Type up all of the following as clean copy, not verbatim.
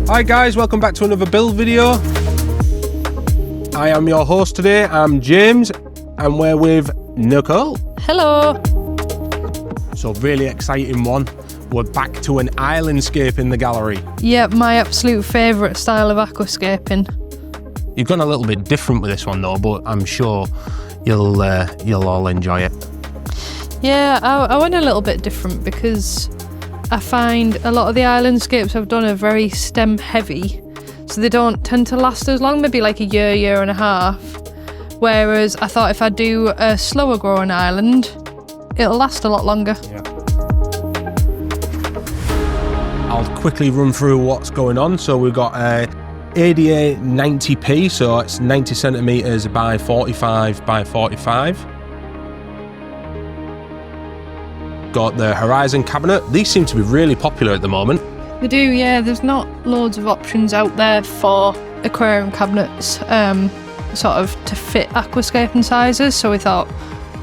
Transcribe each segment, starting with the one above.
Hi guys, welcome back to another build video. I am your host today, I'm James, and we're with Nicole. Hello. So really exciting one. We're back to an island scape in the gallery. Yeah, my absolute favourite style of aquascaping. You've gone a little bit different with this one though, but I'm sure you'll all enjoy it. Yeah, I went a little bit different because I find a lot of the island scapes I've done are very stem heavy, so they don't tend to last as long, maybe like a year and a half. Whereas I thought if I do a slower growing island, it'll last a lot longer. Yeah. I'll quickly run through what's going on. So we've got a ADA 90p, so it's 90 centimeters by 45 by 45. Got the Horizon cabinet. These seem to be really popular at the moment. They do, yeah. There's not loads of options out there for aquarium cabinets, sort of to fit aquascaping sizes. So we thought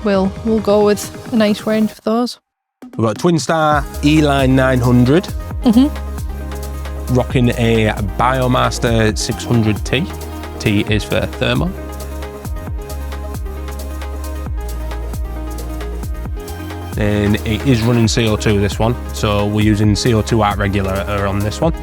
we'll go with a nice range of those. We've got Twin Star E-Line 900. Rocking a Biomaster 600T. T is for thermal. And it is running CO2 this one, so we're using CO2 art regulator on this one.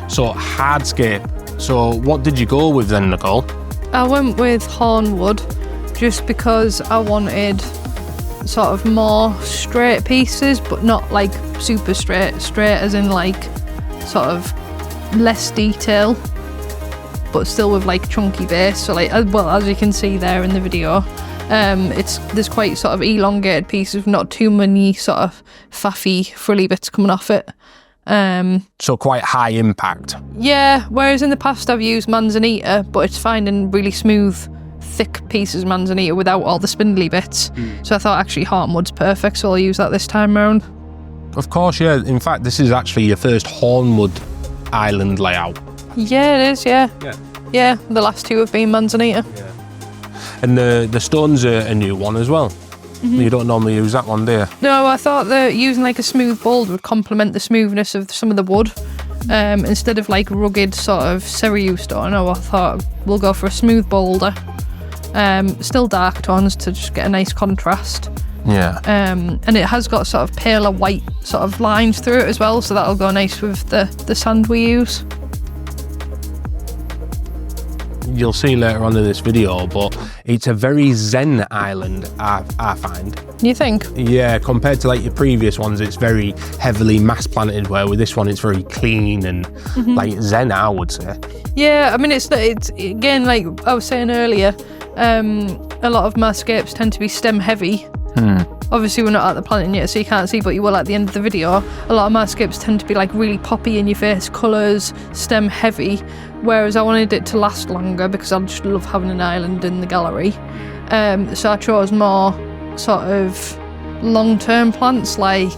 So Hardscape. So what did you go with then, Nicole? I went with hornwood just because I wanted sort of more straight pieces, but not like super straight as in like sort of less detail, but still with like chunky base. So like, well, as you can see there in the video, there's quite sort of elongated pieces, not too many sort of faffy frilly bits coming off it. So quite high impact. Yeah, whereas in the past I've used manzanita, but it's finding really smooth thick pieces of manzanita without all the spindly bits. So I thought actually hornwood's perfect, so I'll use that this time around. Of course, yeah. In fact, this is actually your first hornwood island layout. Yeah, it is, yeah. Yeah, the last two have been manzanita. Yeah. And the stone's a new one as well. You don't normally use that one, do you? No, I thought that using like a smooth boulder would complement the smoothness of some of the wood. Instead of like rugged sort of Cereus stone, I thought we'll go for a smooth boulder. Still dark tones to just get a nice contrast. Yeah. And it has got sort of paler white sort of lines through it as well, so that'll go nice with the sand we use. You'll see later on in this video, but it's a very zen island, I find. You think? Yeah, compared to like your previous ones, it's very heavily mass planted, where with this one it's very clean and like zen, I would say. Yeah, I mean it's again, like I was saying earlier, a lot of my scapes tend to be stem heavy. Obviously we're not at the planting yet, so you can't see, but you will at the end of the video. A lot of my scapes tend to be like really poppy in your face colours, stem heavy, whereas I wanted it to last longer because I just love having an island in the gallery. So I chose more sort of long-term plants like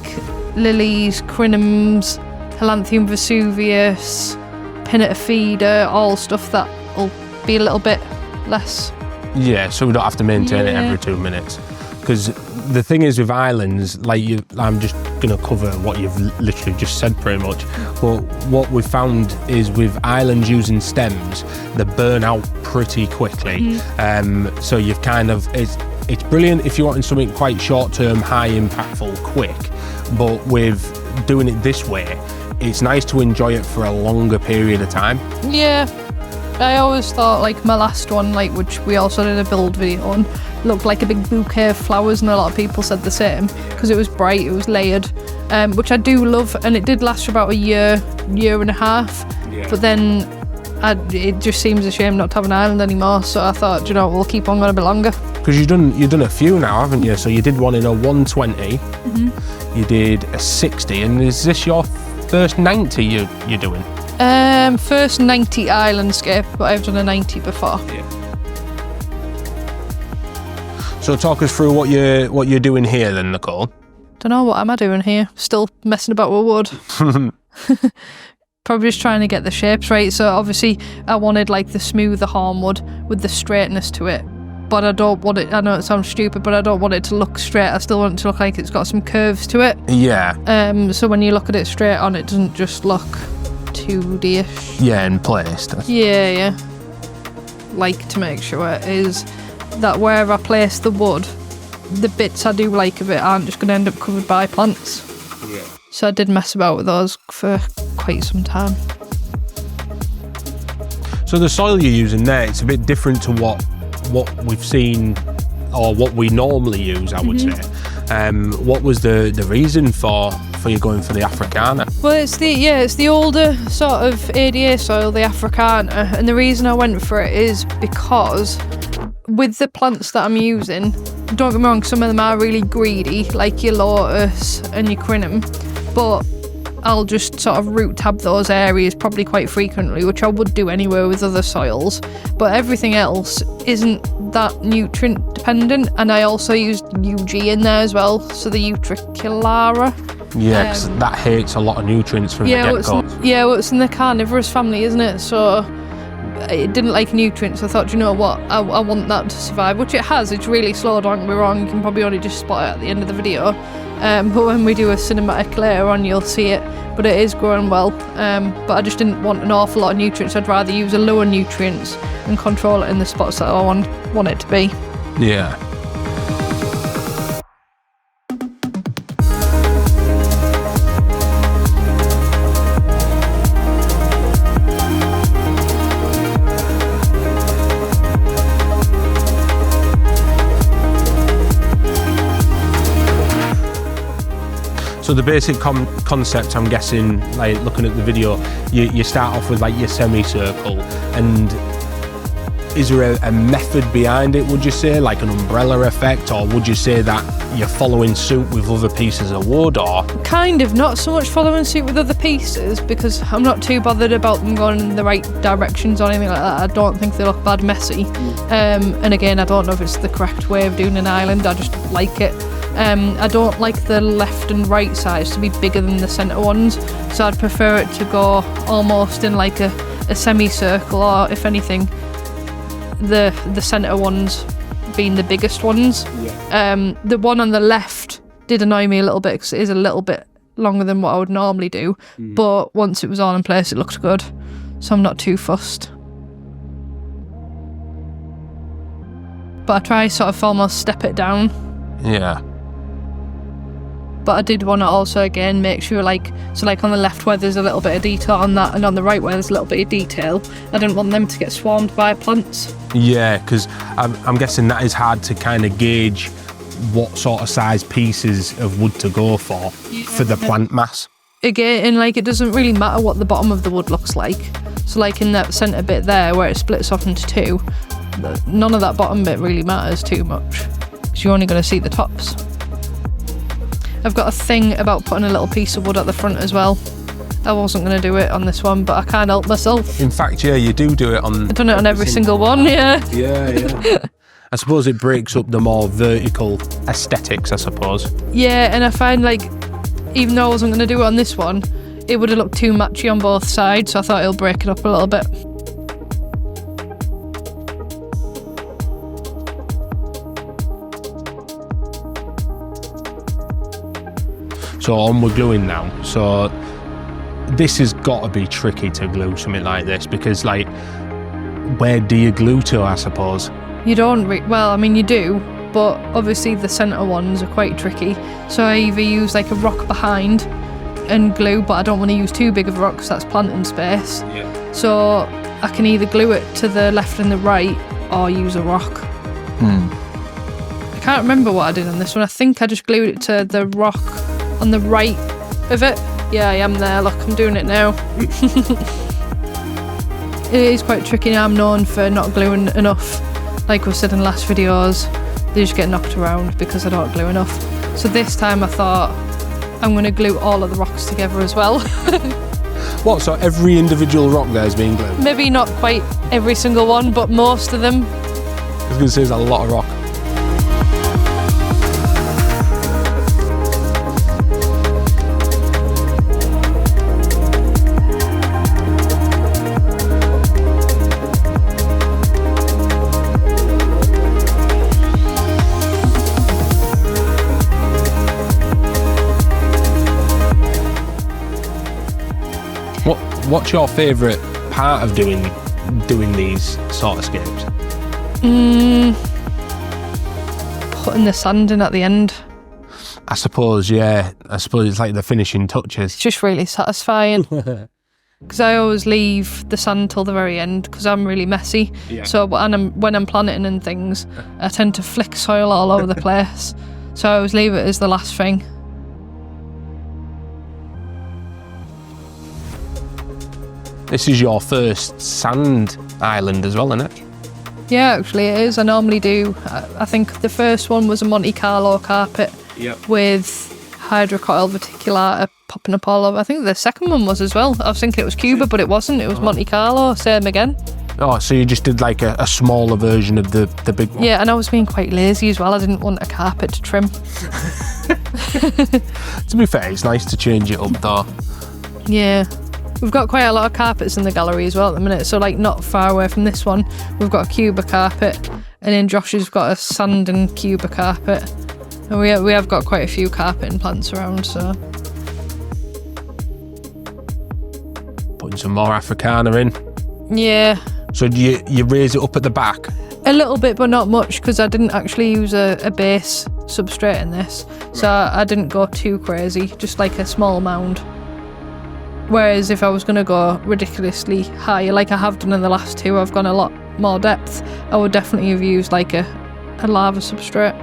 lilies, crinums, Helanthium vesuvius, pinnatifida, all stuff that will be a little bit less. Yeah, so we don't have to maintain it every 2 minutes. Because the thing is with islands, like I'm just going to cover what you've literally just said pretty much, but what we've found is with islands using stems, they burn out pretty quickly. So you've kind of, it's brilliant if you're wanting something quite short-term, high impactful, quick, but with doing it this way, it's nice to enjoy it for a longer period of time. Yeah, I always thought like my last one, like which we also did a build video on, looked like a big bouquet of flowers, and a lot of people said the same because it was bright, it was layered, which I do love, and it did last for about a year and a half. But then it just seems a shame not to have an island anymore. So I thought, you know, we'll keep on going a bit longer. Because you've done a few now, haven't you? So you did one in a 120, you did a 60, and is this your first 90 you're doing? First 90 island scape, but I've done a 90 before. Yeah. So talk us through what you're doing here then, Nicole. Don't know, what am I doing here? Still messing about with wood. Probably just trying to get the shapes right. So obviously I wanted like the smoother hornwood with the straightness to it. But I don't want it, I know it sounds stupid, but I don't want it to look straight. I still want it to look like it's got some curves to it. Yeah. So when you look at it straight on, it doesn't just look 2D-ish. Yeah, in place. Yeah. Like to make sure is that wherever I place the wood, the bits I do like of it aren't just going to end up covered by plants. Yeah. So I did mess about with those for quite some time. So the soil you're using there, it's a bit different to what we've seen or what we normally use, I would say. What was the reason for you going for the Africana? Well, it's the older sort of ADA soil, the Africana, and the reason I went for it is because with the plants that I'm using, don't get me wrong, some of them are really greedy, like your lotus and your crinum, but I'll just sort of root tab those areas probably quite frequently, which I would do anyway with other soils, but everything else isn't that nutrient dependent. And I also used UG in there as well, so the utriculara. Yeah, 'cause that hates a lot of nutrients from the get-go. Well, it's in the carnivorous family, isn't it? So it didn't like nutrients. I thought, you know what, I want that to survive, which it has. It's really slow, don't get me wrong. You can probably only just spot it at the end of the video. But when we do a cinematic later on, you'll see it. But it is growing well. But I just didn't want an awful lot of nutrients. I'd rather use a lower nutrients and control it in the spots that I want it to be. Yeah. So the basic concept, I'm guessing, like looking at the video, you start off with like your semicircle, and is there a method behind it, would you say, like an umbrella effect, or would you say that you're following suit with other pieces of wood, or? Kind of, not so much following suit with other pieces, because I'm not too bothered about them going in the right directions or anything like that. I don't think they look bad messy. And again, I don't know if it's the correct way of doing an island, I just like it. I don't like the left and right sides to be bigger than the centre ones, so I'd prefer it to go almost in like a semicircle, or if anything, the centre ones being the biggest ones. Yeah. The one on the left did annoy me a little bit because it is a little bit longer than what I would normally do, but once it was all in place it looked good, so I'm not too fussed. But I try sort of almost step it down. Yeah. But I did want to also, again, make sure, like on the left where there's a little bit of detail on that, and on the right where there's a little bit of detail, I didn't want them to get swarmed by plants. Yeah, because I'm guessing that is hard to kind of gauge what sort of size pieces of wood to go for the plant mass. Again, and like it doesn't really matter what the bottom of the wood looks like. So like in that centre bit there where it splits off into two, none of that bottom bit really matters too much, because you're only going to see the tops. I've got a thing about putting a little piece of wood at the front as well. I wasn't going to do it on this one, but I can't help myself. In fact, yeah, you do it on... I've done it on every single one, yeah. Yeah. I suppose it breaks up the more vertical aesthetics, I suppose. Yeah, and I find like, even though I wasn't going to do it on this one, it would have looked too matchy on both sides, so I thought it'll break it up a little bit. So on we're gluing now. So this has got to be tricky to glue something like this, because like, where do you glue to, I suppose? You don't, well, I mean you do, but obviously the centre ones are quite tricky. So I either use like a rock behind and glue, but I don't want to use too big of a rock because that's planting space. Yeah. So I can either glue it to the left and the right or use a rock. I can't remember what I did on this one. I think I just glued it to the rock on the right of it. Yeah, I am there. Look, I'm doing it now. it is quite tricky. I'm known for not gluing enough. Like we said in the last videos, they just get knocked around because I don't glue enough. So this time I thought I'm going to glue all of the rocks together as well. What, so every individual rock there is being glued? Maybe not quite every single one, but most of them. I was going to say there's a lot of rock. What's your favourite part of doing these sort of scapes? Putting the sand in at the end. I suppose, yeah. I suppose it's like the finishing touches. It's just really satisfying. Because I always leave the sand till the very end because I'm really messy. Yeah. So when I'm planting and things, I tend to flick soil all over the place. So I always leave it as the last thing. This is your first sand island as well, isn't it? Yeah, actually it is. I normally do. I think the first one was a Monte Carlo carpet with hydrocoil verticulata popping up all over. I think the second one was as well. I was thinking it was Cuba, but it wasn't. It was Monte Carlo, same again. Oh, so you just did like a smaller version of the big one? Yeah, and I was being quite lazy as well. I didn't want a carpet to trim. To be fair, it's nice to change it up though. Yeah. We've got quite a lot of carpets in the gallery as well at the minute, so like not far away from this one, we've got a Cuba carpet, and then Josh's got a sand and Cuba carpet, and we have got quite a few carpeting plants around, so. Putting some more Africana in. Yeah. So do you raise it up at the back? A little bit, but not much, because I didn't actually use a base substrate in this, so I didn't go too crazy, just like a small mound. Whereas if I was going to go ridiculously high, like I have done in the last two, I've gone a lot more depth, I would definitely have used like a lava substrate.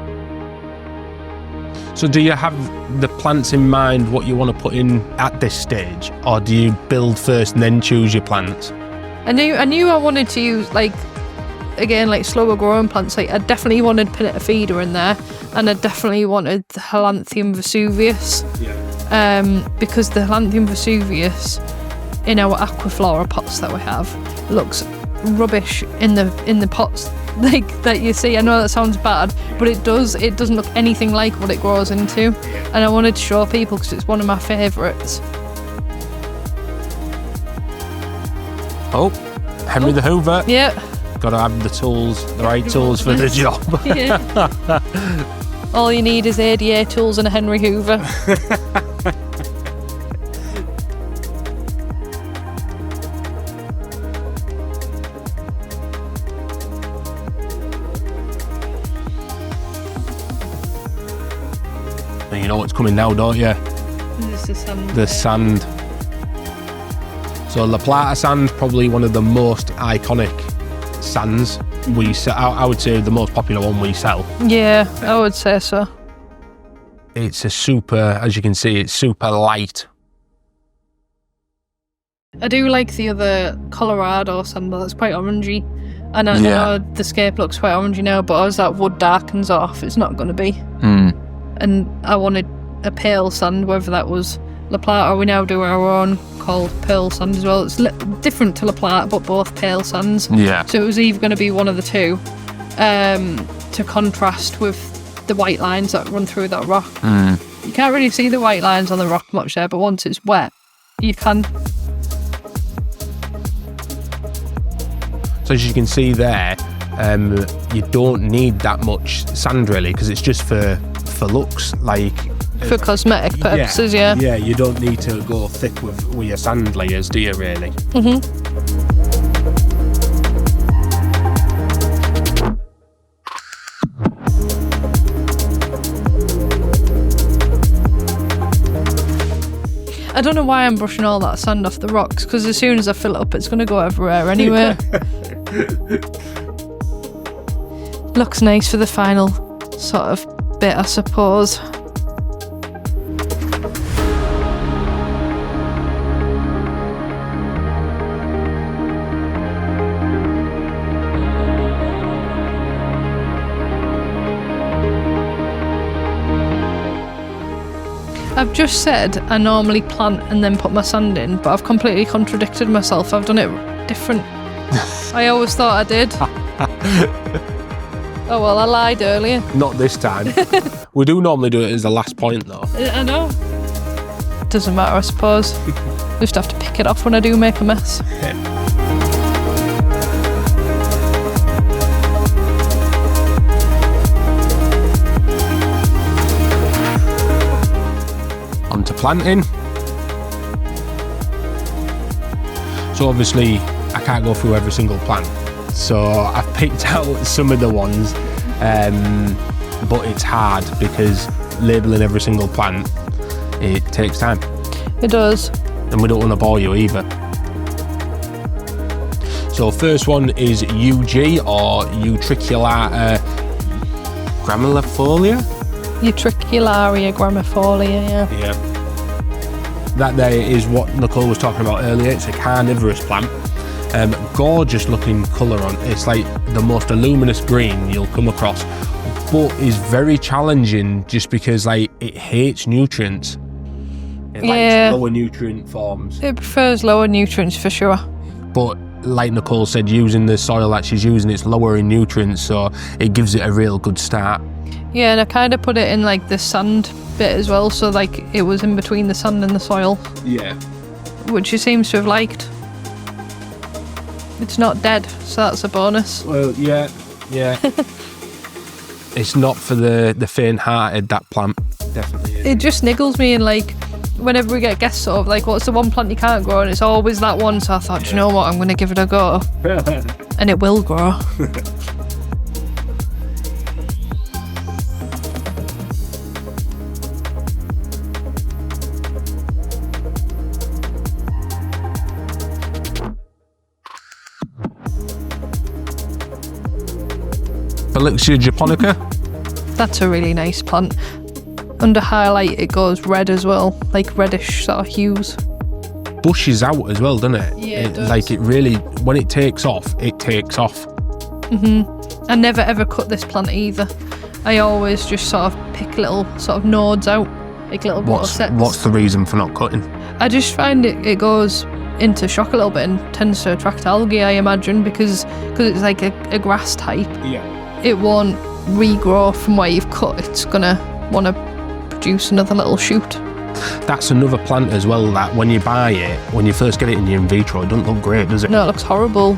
So do you have the plants in mind, what you want to put in at this stage? Or do you build first and then choose your plants? I knew I wanted to use like, again, like slower growing plants. Like I definitely wanted pinnatifida in there, and I definitely wanted the Hylanthum vesuvius. Yeah. Because the Hylanthum vesuvius in our aquaflora pots that we have looks rubbish in the pots like that you see. I know that sounds bad, but it doesn't look anything like what it grows into, and I wanted to show people because it's one of my favourites. Oh, Henry the Hoover. Yeah. Got to have the tools, the right tools for the job. Yeah. All you need is ADA tools and a Henry Hoover. And you know what's coming now, don't you? This is the sand. So La Plata sand, probably one of the most iconic sands we sell. I would say the most popular one we sell. Yeah, I would say so. It's a super, as you can see, it's super light. I do like the other Colorado sand, that's quite orangey. And I know the Scape looks quite orangey now, but as that wood darkens off, it's not going to be. And I wanted a pale sand, whether that was La Plata, or we now do our own called pearl sand as well. It's different to La Plata, but both pale sands. Yeah. So it was either going to be one of the two, to contrast with the white lines that run through that rock. You can't really see the white lines on the rock much there, but once it's wet, you can. So as you can see there, you don't need that much sand really, because it's just for looks, like for cosmetic purposes. Yeah, you don't need to go thick with your sand layers, do you really? I don't know why I'm brushing all that sand off the rocks, because as soon as I fill it up, it's going to go everywhere anyway. Looks nice for the final sort of bit, I suppose. I've just said I normally plant and then put my sand in, but I've completely contradicted myself. I've done it different. I always thought I did. Oh well, I lied earlier. Not this time. We do normally do it as the last point though. I know. Doesn't matter, I suppose. Just have to pick it off when I do make a mess. On to planting. So obviously I can't go through every single plant. So I've picked out some of the ones, but it's hard because labelling every single plant, it takes time. It does. And we don't want to bore you either. So first one is UG or Utricularia gramifolia. Utricularia gramifolia, Yeah. That there is what Nicole was talking about earlier. It's a carnivorous plant. Gorgeous looking colour on. It's like the most luminous green you'll come across, but is very challenging just because like it hates nutrients. It likes lower nutrient forms. It prefers lower nutrients for sure. But like Nicole said, using the soil that she's using, it's lower in nutrients, so it gives it a real good start. Yeah, and I kind of put it in like the sand bit as well, so like it was in between the sand and the soil. Yeah. Which she seems to have liked. It's not dead, so that's a bonus. Well, yeah. It's not for the faint-hearted, that plant. Definitely is. It just niggles me, and like whenever we get guests sort of like, what's the one plant you can't grow? And it's always that one, so I thought, do you know what, I'm going to give it a go. And it will grow. Belixia japonica. That's a really nice plant. Under highlight it goes red as well, like reddish sort of hues. Bushes out as well, doesn't it? Yeah, it does. Like it really, when it takes off, it takes off. I never ever cut this plant either. I always just sort of pick little sort of nodes out, like little sets. What's the reason for not cutting? I just find it goes into shock a little bit and tends to attract algae, I imagine, because it's like a grass type. Yeah. It won't regrow from where you've cut. It's gonna want to produce another little shoot. That's another plant as well that when you buy it, when you first get it in your in vitro, it doesn't look great, does it? No, it looks horrible.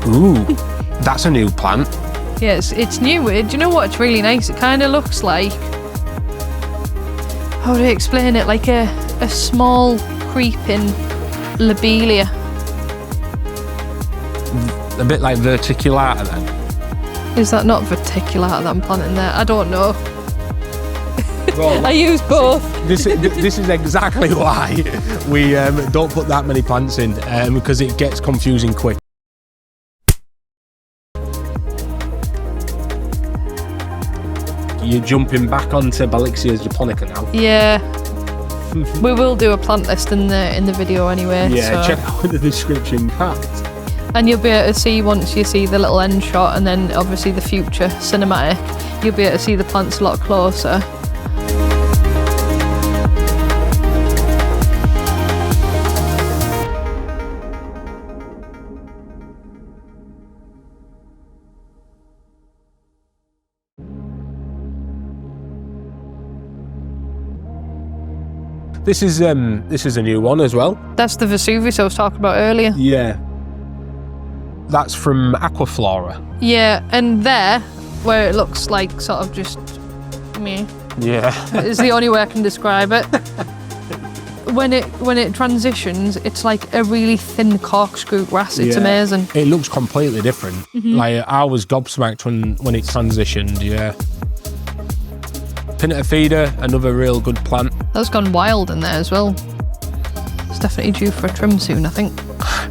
Ooh, that's a new plant. Yeah, it's new. Do you know what? It's really nice. It kind of looks like, how do I explain it? Like a small creeping lobelia. A bit like verticulata then. Is that not verticulata that I'm planting there? I don't know. Well, I use both. This is exactly why we don't put that many plants in, because it gets confusing quick. You're jumping back onto Belixia japonica now. Yeah. We will do a plant list in the video anyway. Yeah, so. check out the description packed. And you'll be able to see, once you see the little end shot and then obviously the future cinematic, you'll be able to see the plants a lot closer. This is a new one as well. That's the Vesuvius I was talking about earlier. Yeah. That's from Aquaflora. Yeah, and there, where it looks like sort of just me. Yeah. Is the only way I can describe it. When it transitions, it's like a really thin corkscrew grass. It's amazing. It looks completely different. Like I was gobsmacked when it transitioned. Yeah. Pinnatifida, another real good plant. That's gone wild in there as well. It's definitely due for a trim soon, I think.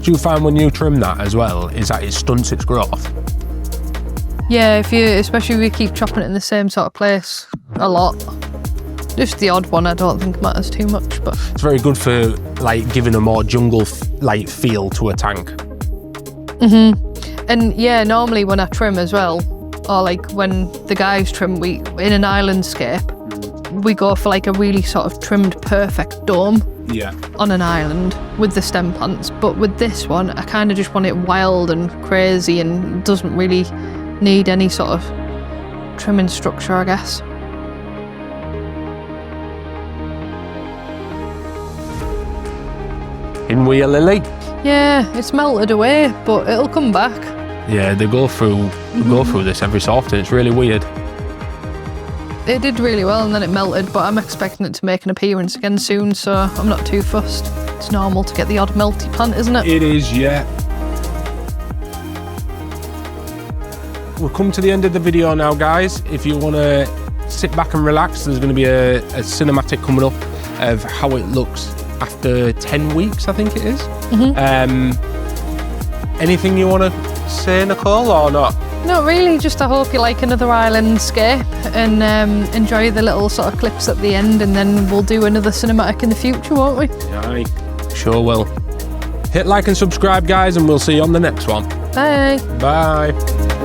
Do you find when you trim that as well, is that it stunts its growth? Yeah, especially if you keep chopping it in the same sort of place a lot. Just the odd one I don't think matters too much, but it's very good for like giving a more jungle like feel to a tank. And yeah, normally when I trim as well, or like when the guys trim, we in an island scape, we go for like a really sort of trimmed perfect dome on an island with the stem plants. But with this one, I kind of just want it wild and crazy and doesn't really need any sort of trimming structure, I guess. In with you, Lily? Yeah, it's melted away, but it'll come back. Yeah, they go through this every so often. It's really weird. It did really well and then it melted, but I'm expecting it to make an appearance again soon, so I'm not too fussed. It's normal to get the odd melty plant, isn't it? It is, yeah. We'll come to the end of the video now, guys. If you want to sit back and relax, there's going to be a cinematic coming up of how it looks after 10 weeks, I think it is. Anything you want to say, Nicole, or not? Not really, just I hope you like another island scape and enjoy the little sort of clips at the end, and then we'll do another cinematic in the future, won't we? Aye, sure will. Hit like and subscribe, guys, and we'll see you on the next one. Bye. Bye.